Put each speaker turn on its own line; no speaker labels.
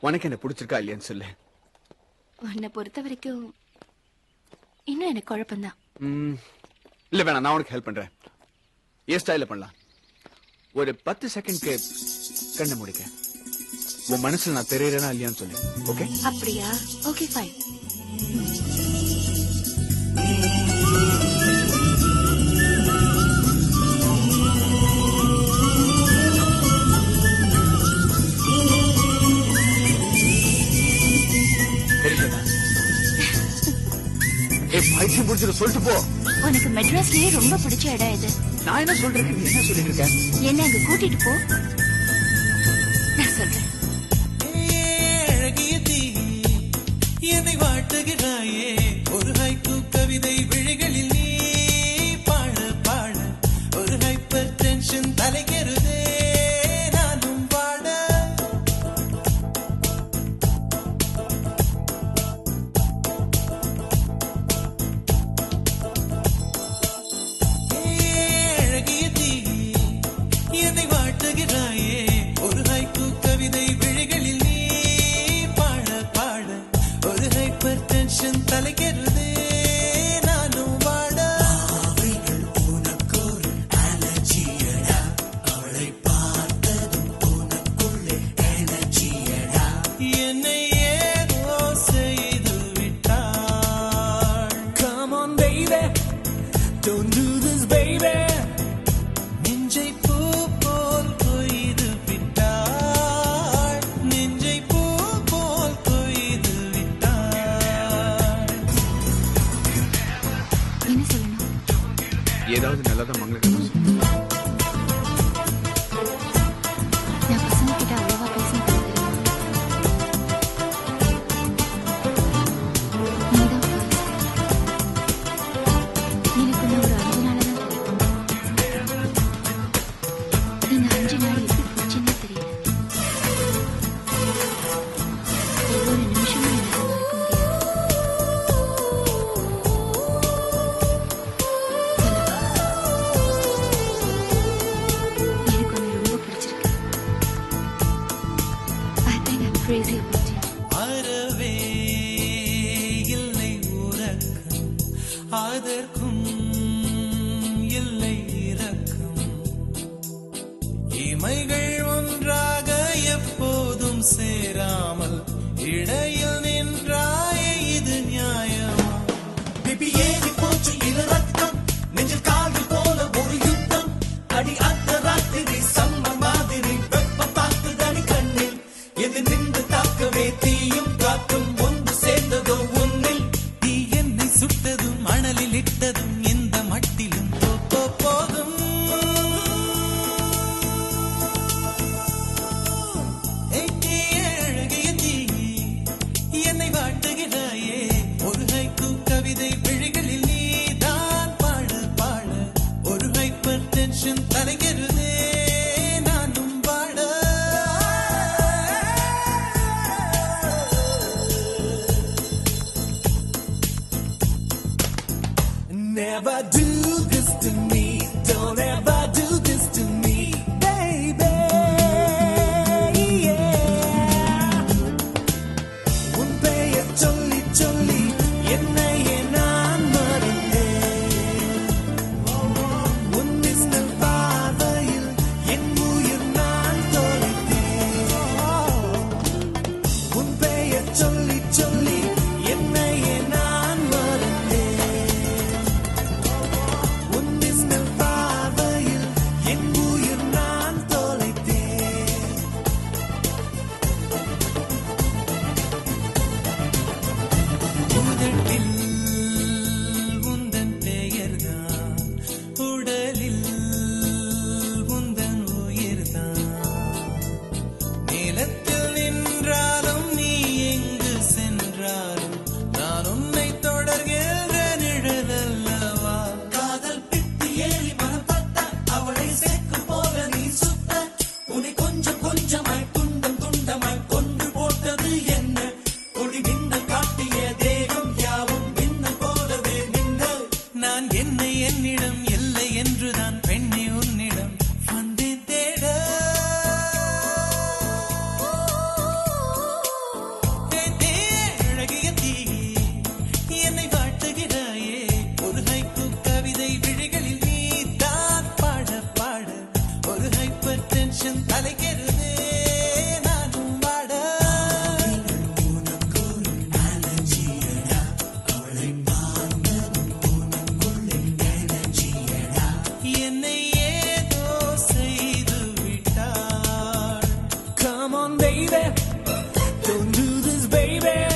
உனக்கு என்ன பிடிச்சிருக்கா இல்லையான்னு சொல்லு.
உன்னை பொறுத்த வரைக்கும் இன்னும் எனக்கு குழப்பம்தான்.
இல்ல வேணாம், நான் உனக்கு ஹெல்ப் பண்றேன். ஏ ஸ்டைல பண்ணலாம். ஒரு 10 செகண்ட்க்கு கண்ணை முடிக்க. உன் மனசுல நான் தெரியறேனா இல்லையான்னு சொல்லு. ஓகே?
அப்படியா? Okay fine.
பைத்தியம் பிடிச்சிட்டு சொல்லிட்டு போ.
உனக்கு மெட்ராஸ்லயே ரொம்ப பிடிச்ச இடம் இது.
நான் என்ன சொல்றேன், நீ என்ன சொல்லிட்டு இருக்க?
என்ன அங்க கூட்டிட்டு போ, நான் சொல்றேன்.
என்னை வாட்டுகிறாயே ஒரு ஹைக்கூ கவிதை விழிகளில் நீ பாட பாட ஒரு ஹைப்பர் டென்ஷன் தலைகிறதே நானும் பாட. அழகிய தீ என்னை வாட்டுகிறாயே ஒரு ஹைக்கூ கவிதை விழிகளில் நீ பாட பாட ஒரு ஹைப்பர் டென்ஷன் தலைகிறதே நானும் வாட. உனக்கொரு அலர்ஜியடா அவளை பார்த்ததும் உனக்குள்ளே எனர்ஜியடா என்னை ஏதோ செய்து விட்டாள். Come on baby, don't do this baby. நெஞ்சை பூ போல் கொய்து விட்டாள். நெஞ்சை பூ போல் கொய்து விட்டாள்.
என்ன சொல்லணும்?
ஏதாவது நல்லதா மங்களகரமா சொல்லு.
நான் பசங்க கிட்ட அவ்வளவா பேசினது தெரியுமா? நீதான் first. எனக்கு இன்னும் ஒரு 5 நாளா தான் தெரியும். இந்த 5 நாள் எப்படி போச்சுன்னு தெரியல. ஒவ்வொரு நிமிஷமும் என்னால மறக்க முடியாது. எனக்கு உன்னை ரொம்ப பிடிச்சிருக்கு. I think I'm crazy about you.
அறவே இல்லை உறக்கம் அதற்கும் இல்லை இரக்கம். இமைகள் ஒன்றாக எப்போதும் சேராமல் இடையில் நின்றாயே இது நியாயமா? பிபி ஏறி போச்சு இரு ரத்தம் நெஞ்சில் கால்கள் போல ஒரு யுத்தம். அடி அந்த ராத்திரி சம்ம மாதிரி வெப்ப தாக்குதடி கண்ணில் எது நின்று தாக்கவே தீயும் காற்றும் ஒன்று சேர்ந்ததோ உன்னில். தீ என்னை சுட்டதும் மணலில் இட்டதும் எந்த மட்டிலும் போதும். அழகிய தீ என்னை வாட்டுகிறாயே ஒரு ஹைக்கூ கவிதை விழிகளில் நீதான் பாட பாட ஒரு ஹைப்பர் டென்ஷன் தலைகிறதே நானும் பாட. Don't do this, baby.